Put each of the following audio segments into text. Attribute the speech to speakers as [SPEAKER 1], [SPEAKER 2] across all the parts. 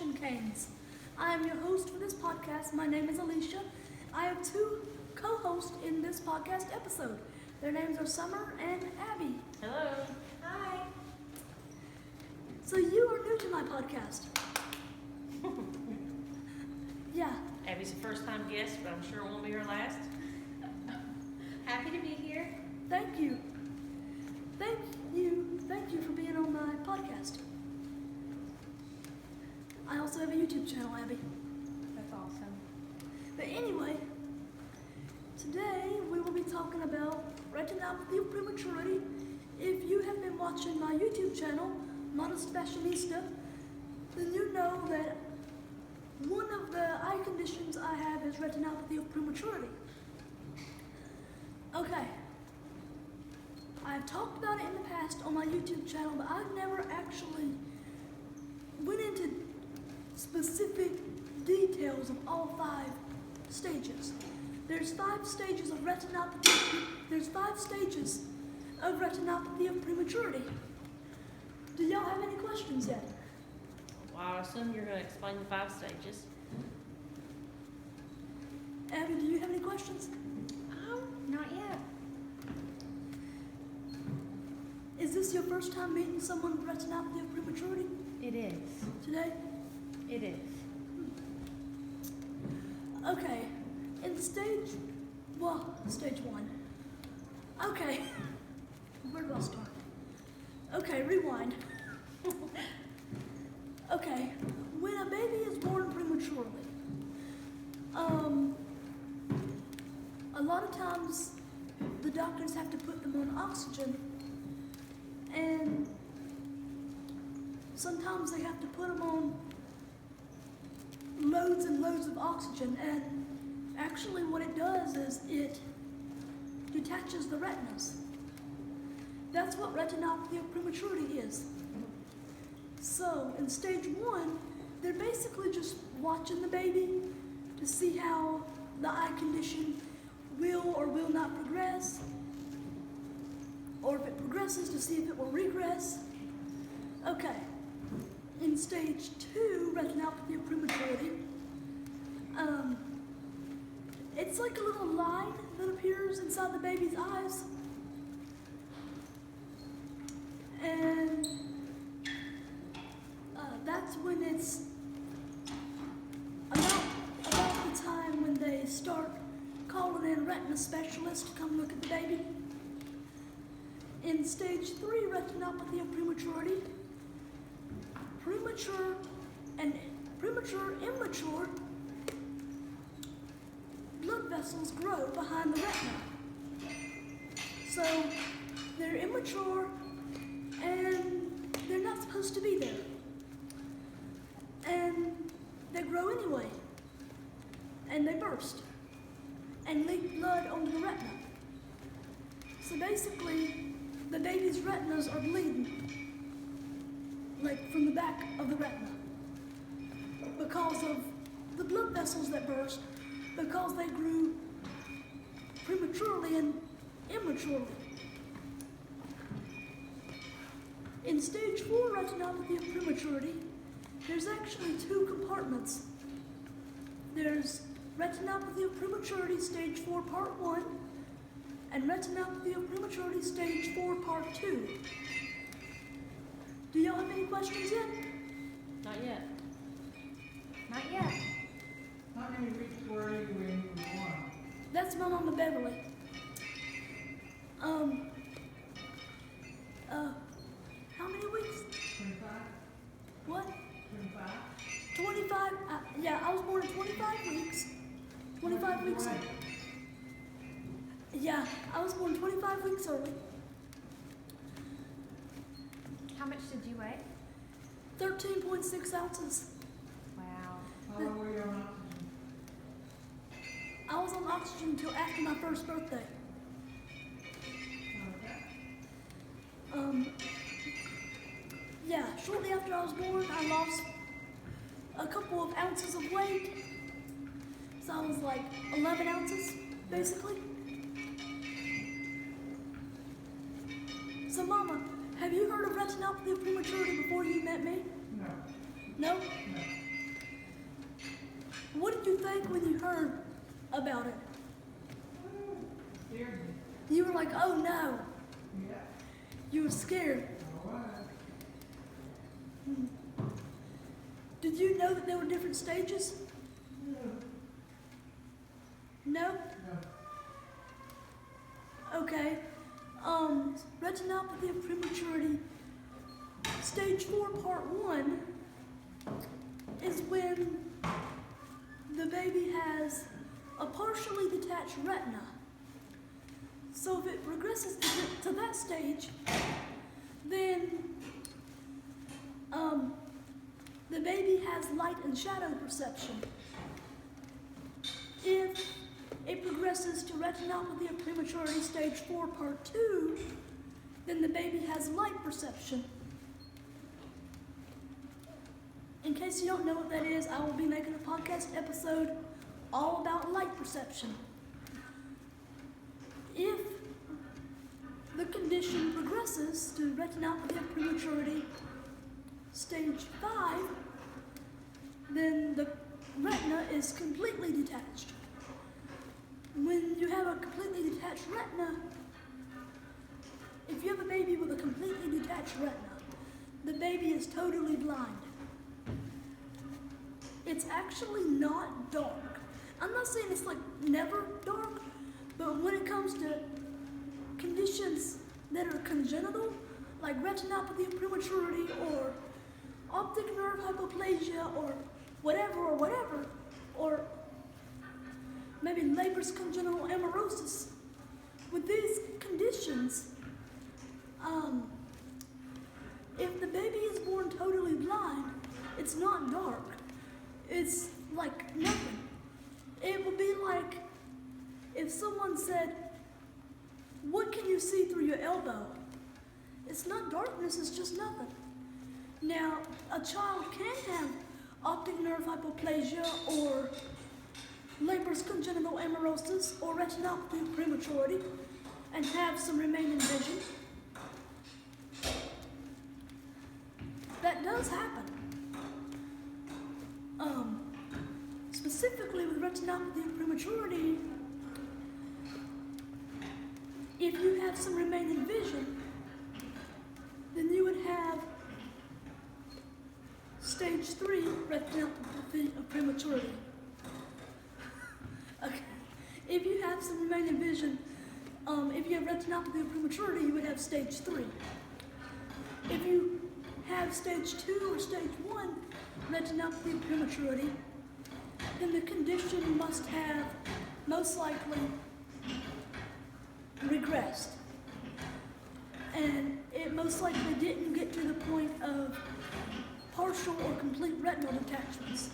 [SPEAKER 1] fashion canes. I am your host for this podcast. My name is Alicia. I have two co-hosts in this podcast episode. Their names are Summer and Abby.
[SPEAKER 2] Hello.
[SPEAKER 1] Hi. So you are new to my podcast. Yeah.
[SPEAKER 2] Abby's a first-time guest, but I'm sure it won't be her last.
[SPEAKER 3] Happy to be here.
[SPEAKER 1] Thank you. Thank you for being on my podcast. I also have a YouTube channel, Abby.
[SPEAKER 3] That's awesome.
[SPEAKER 1] But anyway, today we will be talking about retinopathy of prematurity. If you have been watching my YouTube channel, Modest Fashionista, then you know that one of the eye conditions I have is retinopathy of prematurity. Okay. I've talked about it in the past on my YouTube channel, but I've never actually went into specific details of all 5 stages. There's 5 stages of retinopathy. There's 5 stages of retinopathy of prematurity. Do y'all have any questions yet?
[SPEAKER 2] Well, I assume you're going to explain the 5 stages.
[SPEAKER 1] Abby, do you have any questions?
[SPEAKER 3] Not yet.
[SPEAKER 1] Is this your first time meeting someone with retinopathy of prematurity
[SPEAKER 3] It is.
[SPEAKER 1] today?
[SPEAKER 3] It is.
[SPEAKER 1] Okay, in stage 1. Okay, where do I start? Okay, rewind. Okay, when a baby is born prematurely, a lot of times the doctors have to put them on oxygen, and sometimes they have to put them on loads and loads of oxygen, and actually what it does is it detaches the retinas. That's what retinopathy of prematurity is. So in stage 1, they're basically just watching the baby to see how the eye condition will or will not progress, or if it progresses to see if it will regress. Okay. In stage 2, retinopathy of prematurity, it's like a little line that appears inside the baby's eyes. And that's when it's about the time when they start calling in retina specialists to come look at the baby. In stage 3, retinopathy of prematurity, premature, immature blood vessels grow behind the retina. So they're immature and they're not supposed to be there. And they grow anyway. And they burst and leak blood onto the retina. So basically, the baby's retinas are bleeding, like from the back of the retina, because of the blood vessels that burst, because they grew prematurely and immaturely. In stage 4 retinopathy of prematurity, there's actually 2 compartments. There's retinopathy of prematurity stage 4 part 1 and retinopathy of prematurity stage 4 part 2. Do y'all have any questions yet?
[SPEAKER 2] Not yet.
[SPEAKER 3] Not yet.
[SPEAKER 4] How many weeks were you when you were born?
[SPEAKER 1] That's my mama Beverly. How many weeks?
[SPEAKER 4] 25?
[SPEAKER 1] What?
[SPEAKER 4] 25?
[SPEAKER 1] 25? Yeah, I was born at 25 weeks. 25 weeks. Yeah, I was born 25 weeks early.
[SPEAKER 3] How much did you weigh?
[SPEAKER 1] 13.6 ounces.
[SPEAKER 3] Wow.
[SPEAKER 4] How long were you on oxygen?
[SPEAKER 1] I was on oxygen until after my first birthday.
[SPEAKER 4] Okay.
[SPEAKER 1] Yeah, shortly after I was born, I lost a couple of ounces of weight. So I was like 11 ounces, basically. So Mama, have you heard of retinopathy of prematurity before you met me?
[SPEAKER 4] No.
[SPEAKER 1] No?
[SPEAKER 4] No.
[SPEAKER 1] What did you think when you heard about it?
[SPEAKER 4] Scared me.
[SPEAKER 1] You were like, oh no.
[SPEAKER 4] Yeah.
[SPEAKER 1] You were scared.
[SPEAKER 4] All right.
[SPEAKER 1] Did you know that there were different stages? No? Okay. Retinopathy of prematurity, stage 4, part 1, is when the baby has a partially detached retina. So if it progresses to that stage, then the baby has light and shadow perception. If it progresses to retinopathy of prematurity stage 4 part 2, then the baby has light perception. In case you don't know what that is, I will be making a podcast episode all about light perception. If the condition progresses to retinopathy of prematurity stage 5, then the retina is completely detached. When you have a completely detached retina, if you have a baby with a completely detached retina, the baby is totally blind. It's actually not dark. I'm not saying it's like never dark, but when it comes to conditions that are congenital, like retinopathy of prematurity or optic nerve hypoplasia or whatever, or maybe Leber's congenital amaurosis, with these conditions, if the baby is born totally blind, it's not dark. It's like nothing. It would be like if someone said, what can you see through your elbow? It's not darkness, it's just nothing. Now, a child can have optic nerve hypoplasia or Leber's congenital amaurosis or retinopathy of prematurity and have some remaining vision. That does happen. Specifically with retinopathy of prematurity, if you have some remaining vision, then you would have stage 3 retinopathy of prematurity. Okay. If you have some remaining vision, if you have retinopathy of prematurity, you would have stage 3. If you have stage 2 or stage 1 retinopathy of prematurity, then the condition must have most likely regressed. And it most likely didn't get to the point of partial or complete retinal detachments.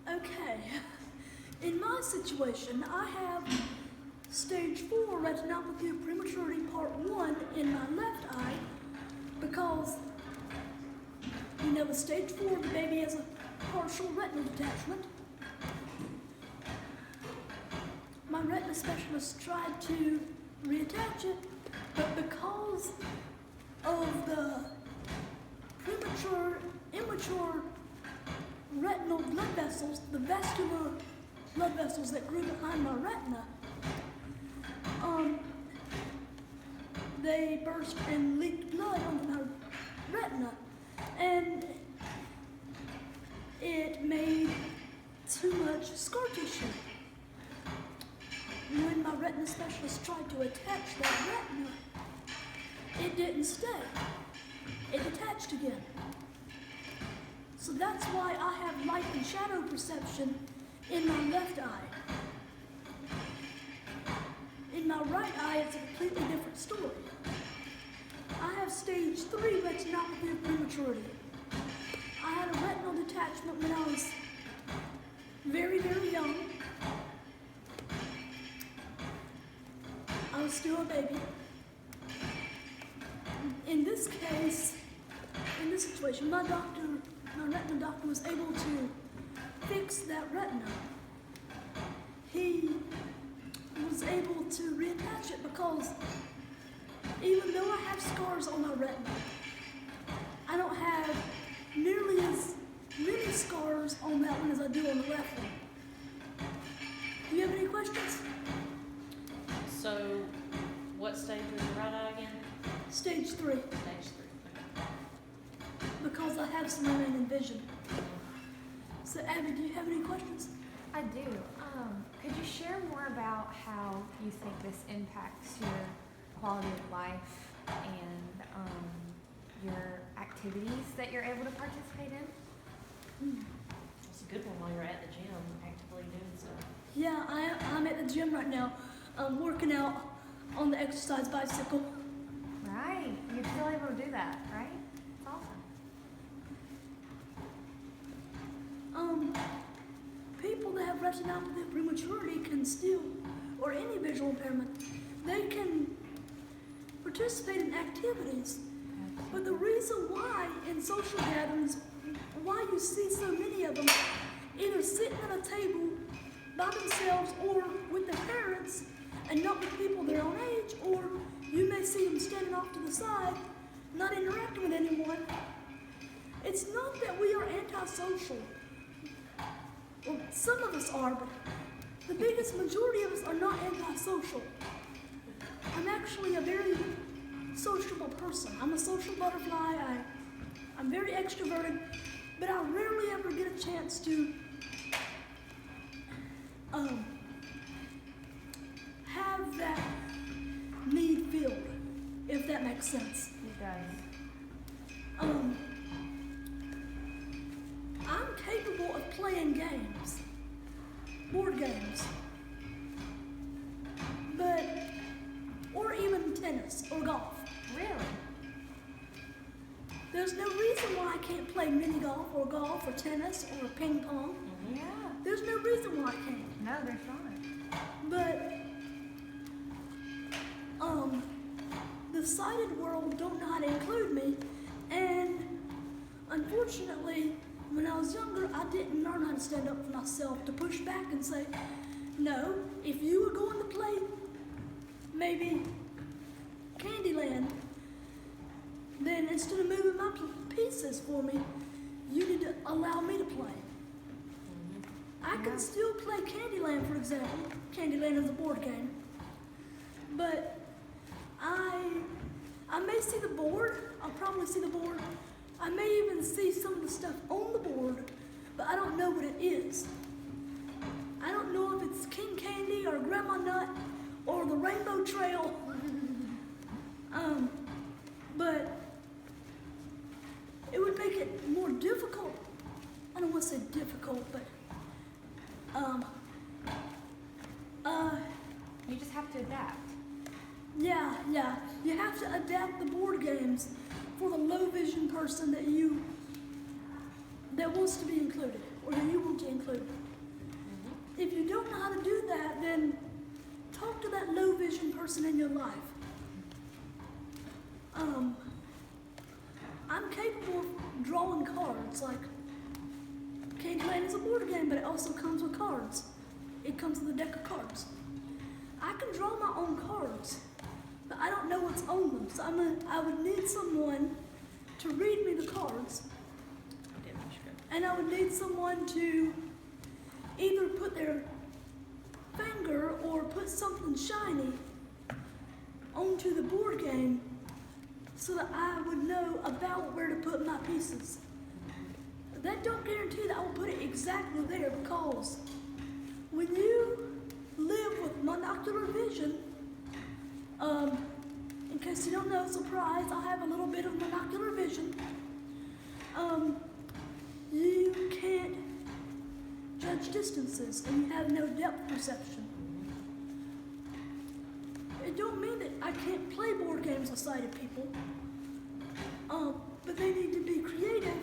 [SPEAKER 1] Okay, in my situation, I have stage 4 retinopathy of prematurity part 1 in my left eye because, you know, with stage 4, the baby has a partial retinal detachment. My retina specialist tried to reattach it, but because of the immature retinal blood vessels, the vascular blood vessels that grew behind my retina, they burst and leaked blood onto my retina, and it made too much scar tissue. When my retina specialist tried to attach that retina, it didn't stay. It detached again. So that's why I have light and shadow perception in my left eye. In my right eye, it's a completely different story. I have stage 3 retinopathy of prematurity. I had a retinal detachment when I was very, very young. I was still a baby. In this case, in this situation, my retina doctor was able to fix that retina. He was able to reattach it because even though I have scars on my retina, I don't have nearly as many scars on that one as I do on the left one. Do you have any questions?
[SPEAKER 2] So, what stage was your right eye again?
[SPEAKER 1] Stage 3,
[SPEAKER 2] Stage 3. Okay.
[SPEAKER 1] because I have some remaining vision. So Abby, do you have any questions?
[SPEAKER 3] I do. Could you share more about how you think this impacts your quality of life and your activities that you're able to participate in?
[SPEAKER 2] It's a good one while you're at the gym, actively doing stuff.
[SPEAKER 1] Yeah, I'm at the gym right now. I'm working out on the exercise bicycle.
[SPEAKER 3] Right. You're still able to do that, right? It's awesome.
[SPEAKER 1] People that have retinopathy of prematurity can still, or any visual impairment, they can participate in activities. But the reason why in social gatherings, why you see so many of them either sitting at a table by themselves or with their parents and not with people their own age, or you may see them standing off to the side, not interacting with anyone. It's not that we are antisocial. Well, some of us are, but the biggest majority of us are not antisocial. I'm actually a very sociable person. I'm a social butterfly. I'm very extroverted, but I rarely ever get a chance to have that need filled, if that makes sense.
[SPEAKER 3] It does.
[SPEAKER 1] I'm capable of playing games, board games, or even tennis or golf.
[SPEAKER 3] Really?
[SPEAKER 1] There's no reason why I can't play mini golf or tennis or ping pong.
[SPEAKER 3] Yeah.
[SPEAKER 1] There's no reason why I can't.
[SPEAKER 3] No, there's not.
[SPEAKER 1] But the sighted world don't know how to include me, and unfortunately, when I was younger, I didn't learn how to stand up for myself, to push back and say, no, if you were going to play maybe Candyland, then instead of moving my pieces for me, you need to allow me to play. I can still play Candyland, for example. Candyland is a board game. But I may see the board. I'll probably see the board. I may even see some of the stuff on the board, but I don't know what it is. I don't know if it's King Candy or Grandma Nut or the Rainbow Trail. But it would make it more difficult. I don't want to say difficult, but
[SPEAKER 3] You just have to adapt.
[SPEAKER 1] yeah. You have to adapt the board games for the low vision person that wants to be included, or that you want to include. If you don't know how to do that, then talk to that low vision person in your life. I'm capable of drawing cards. Like, Candyland is a board game, but it also comes with cards. It comes with a deck of cards. I can draw my own cards, but I don't know what's on them. So I would need someone to read me the cards, and I would need someone to either put their finger or put something shiny onto the board game so that I would know about where to put my pieces. That don't guarantee that I will put it exactly there, because when you live with monocular vision, in case you don't know, surprise, I have a little bit of monocular vision. You can't judge distances, and you have no depth perception. It don't mean that I can't play board games with sighted people, but they need to be creative.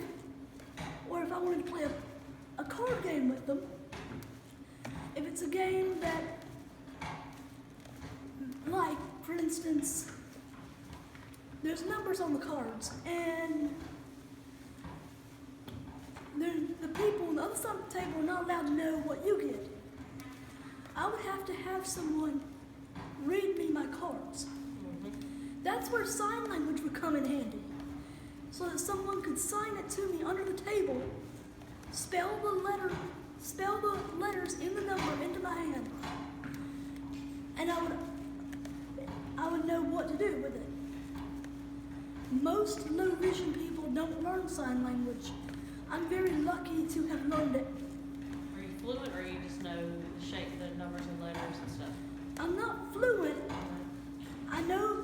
[SPEAKER 1] Or if I wanted to play a card game with them, if it's a game that, like, for instance, there's numbers on the cards, and the people on the other side of the table are not allowed to know what you get. I would have to have someone read me my cards. That's where sign language would come in handy, so that someone could sign it to me under the table spell the letters in the number into my hand, and I would know what to do with it. Most low vision people don't learn sign language. I'm very lucky to have learned it.
[SPEAKER 2] Are you fluent, or you just know the shape of the numbers and letters and stuff?
[SPEAKER 1] I'm not fluent. I know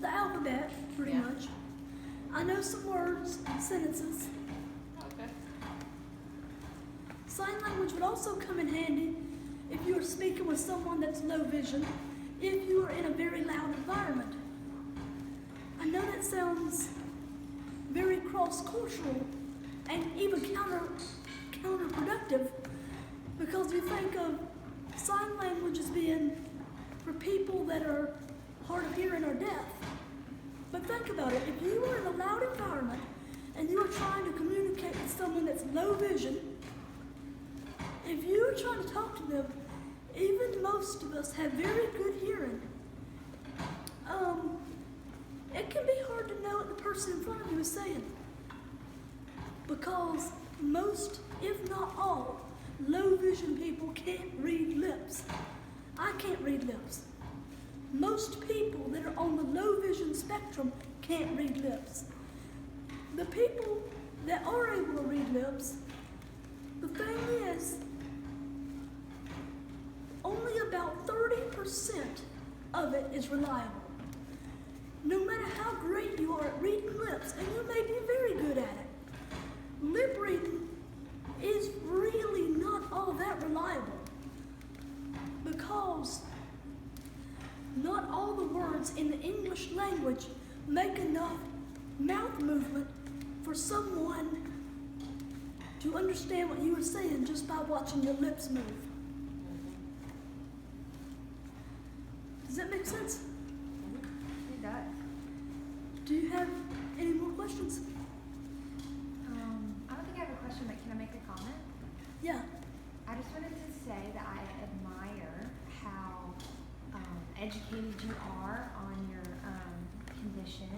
[SPEAKER 1] the alphabet pretty
[SPEAKER 2] Yeah.
[SPEAKER 1] much. I know some words and sentences.
[SPEAKER 2] Okay.
[SPEAKER 1] Sign language would also come in handy if you are speaking with someone that's low vision, if you are in a very loud environment. I know that sounds very cross-cultural and even counterproductive, because you think of sign language as being for people that are hard of hearing or deaf. But think about it, if you are in a loud environment and you are trying to communicate with someone that's low vision, if you are trying to talk to them, even most of us have very good hearing. It can be hard to know what the person in front of you is saying, because most, if not all, low vision people can't read lips. I can't read lips. Most people that are on the low vision spectrum can't read lips. The people that are able to read lips, the thing is, only about 30% of it is reliable. No matter how great you are at reading lips, and you may be very good at it, lip reading is really not all that reliable, because not all the words in the English language make enough mouth movement for someone to understand what you are saying just by watching your lips move. Does that make sense?
[SPEAKER 3] It does.
[SPEAKER 1] Do you have any more questions?
[SPEAKER 3] I don't think I have a question, but can I make a comment?
[SPEAKER 1] Yeah.
[SPEAKER 3] I just wanted to say that I admire how educated you are on your condition,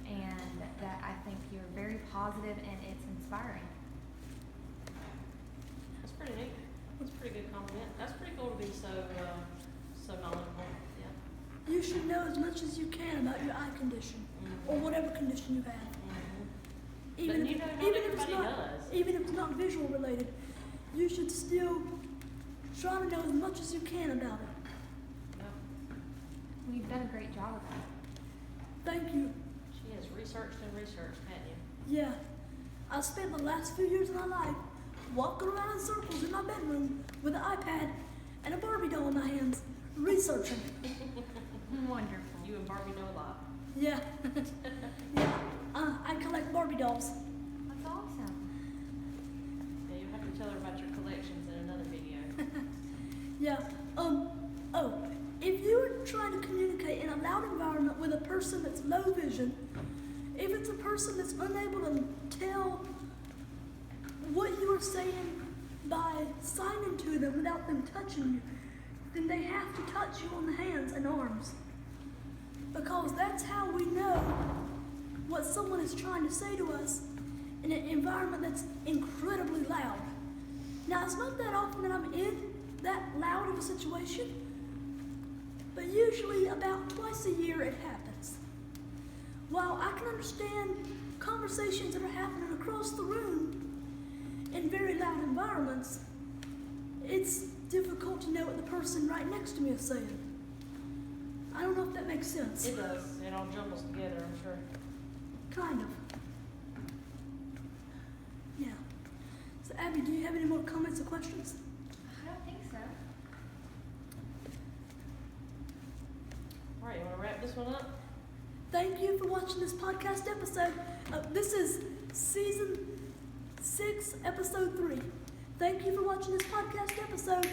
[SPEAKER 3] and that I think you're very positive and it's inspiring.
[SPEAKER 2] That's pretty neat. That's a pretty good compliment. That's pretty cool to be so knowledgeable. Yeah.
[SPEAKER 1] You should know as much as you can about your eye condition, or whatever condition you have.
[SPEAKER 2] But you know, not everybody does.
[SPEAKER 1] Even if it's not visual related, you should still try to know as much as you can about it.
[SPEAKER 2] Yeah.
[SPEAKER 3] Well, you've done a great job with that.
[SPEAKER 1] Thank you.
[SPEAKER 2] She has researched and researched, haven't you?
[SPEAKER 1] Yeah. I spent the last few years of my life walking around in circles in my bedroom with an iPad and a Barbie doll in my hands, researching.
[SPEAKER 3] Wonderful.
[SPEAKER 2] You and Barbie know a lot.
[SPEAKER 1] Yeah. Yeah. I collect Barbie dolls.
[SPEAKER 3] That's awesome.
[SPEAKER 2] Yeah, you have to tell her about your collections in another video.
[SPEAKER 1] Yeah. If you're trying to communicate in a loud environment with a person that's low vision, if it's a person that's unable to tell what you are saying by signing to them without them touching you, then they have to touch you on the hands and arms. Because that's how we know what someone is trying to say to us in an environment that's incredibly loud. Now, it's not that often that I'm in that loud of a situation, but usually about twice a year it happens. While I can understand conversations that are happening across the room in very loud environments, it's difficult to know what the person right next to me is saying. I don't know if that makes sense.
[SPEAKER 2] It does. It all jumbles together, I'm sure.
[SPEAKER 1] Kind of. Yeah. So, Abby, do you have any more comments or questions?
[SPEAKER 3] I don't think so.
[SPEAKER 2] All right, you want to wrap this one up?
[SPEAKER 1] Thank you for watching this podcast episode. This is season 6, episode 3. Thank you for watching this podcast episode.